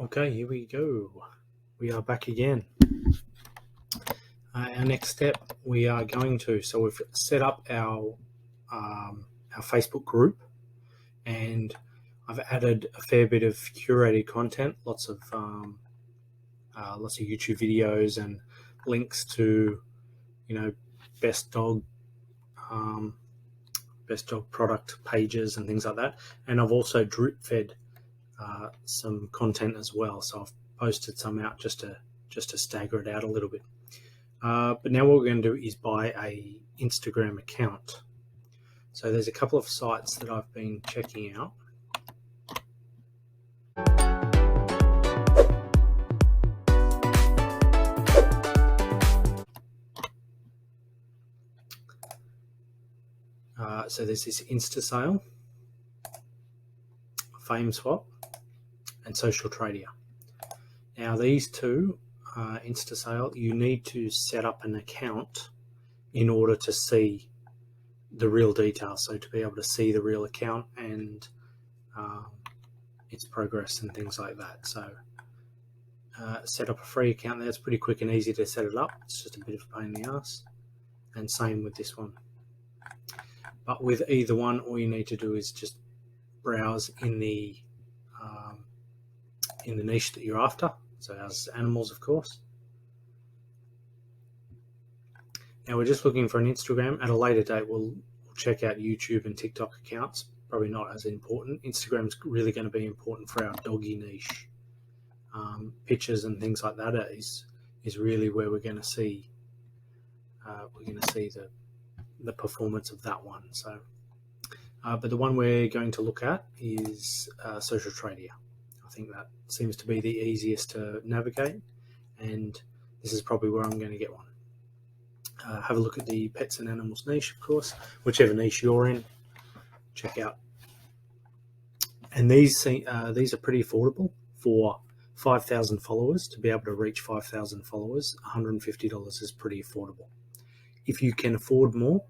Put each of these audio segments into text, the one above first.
Okay, here we go. We are back again. Our next step, we are going to, so we've set up our Facebook group, and I've added a fair bit of curated content, lots of YouTube videos and links to, best dog product pages and things like that. And I've also drip fed some content as well. So I've posted some out just to stagger it out a little bit. But now what we're going to do is buy a Instagram account. So there's a couple of sites that I've been checking out. So there's this InstaSale, FameSwap, and Social Trader. Now these two, InstaSale, you need to set up an account in order to see the real details. So to be able to see the real account and its progress and things like that. So set up a free account there. It's pretty quick and easy to set it up. It's just a bit of a pain in the ass. And same with this one. But with either one, all you need to do is just browse in the niche that you're after. So ours is animals, of course. Now we're just looking for an Instagram. At a later date, we'll check out YouTube and TikTok accounts. Probably not as important. Instagram's really going to be important for our doggy niche. Pictures and things like that is really where we're going to see the performance of that one. So, but the one we're going to look at is Social Trader. I think that seems to be the easiest to navigate, and this is probably where I'm going to get one. Have a look at the pets and animals niche, of course, whichever niche you're in. Check out, and these are pretty affordable for 5,000 followers. To be able to reach 5,000 followers, $150 is pretty affordable. If you can afford more,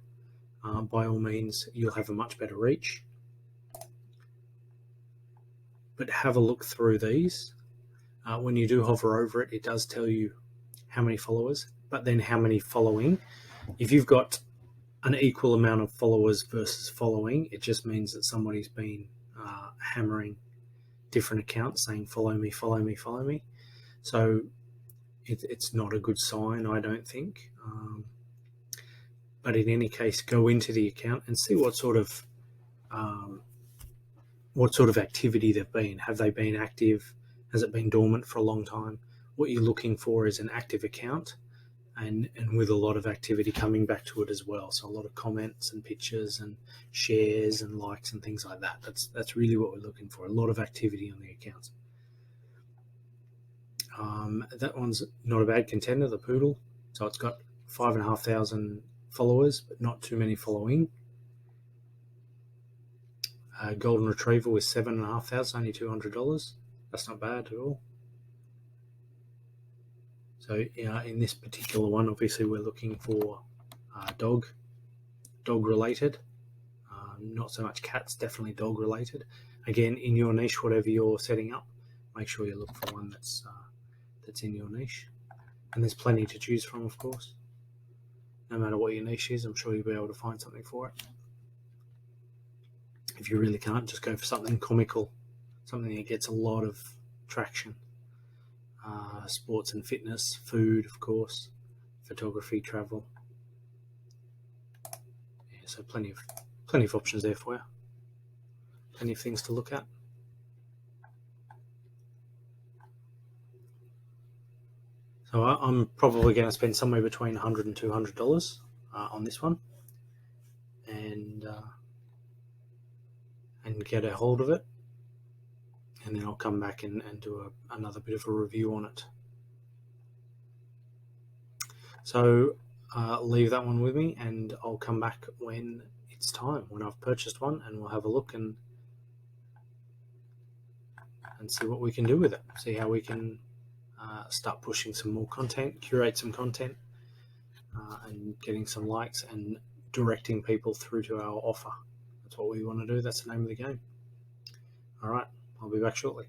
by all means, you'll have a much better reach. But have a look through these. When you do hover over it, it does tell you how many followers, but then how many following. If you've got an equal amount of followers versus following, it just means that somebody's been hammering different accounts saying, follow me, follow me, follow me. So it's not a good sign, I don't think. But in any case, go into the account and see what sort of activity they've been. Have they been active? Has it been dormant for a long time? What you're looking for is an active account and with a lot of activity coming back to it as well. So a lot of comments and pictures and shares and likes and things like that. That's really what we're looking for, a lot of activity on the accounts. That one's not a bad contender, the poodle. So it's got 5,500 followers, but not too many following. Golden Retriever with 7,500, only $200. That's not bad at all. So in this particular one, obviously we're looking for dog related. Not so much cats, definitely dog related. Again, in your niche, whatever you're setting up, make sure you look for one that's in your niche. And there's plenty to choose from, of course. No matter what your niche is, I'm sure you'll be able to find something for it. If you really can't, just go for something comical, something that gets a lot of traction. Sports and fitness, food, of course, photography, travel. Yeah, so plenty of options there for you. Plenty of things to look at. So I'm probably going to spend somewhere between $100 and $200 on this one, and get a hold of it, and then I'll come back and do another bit of a review on it. So leave that one with me, and I'll come back when it's time, when I've purchased one, and we'll have a look and see what we can do with it. See how we can start pushing some more content, curate some content, and getting some likes and directing people through to our offer. That's what we want to do. That's the name of the game. All right, I'll be back shortly.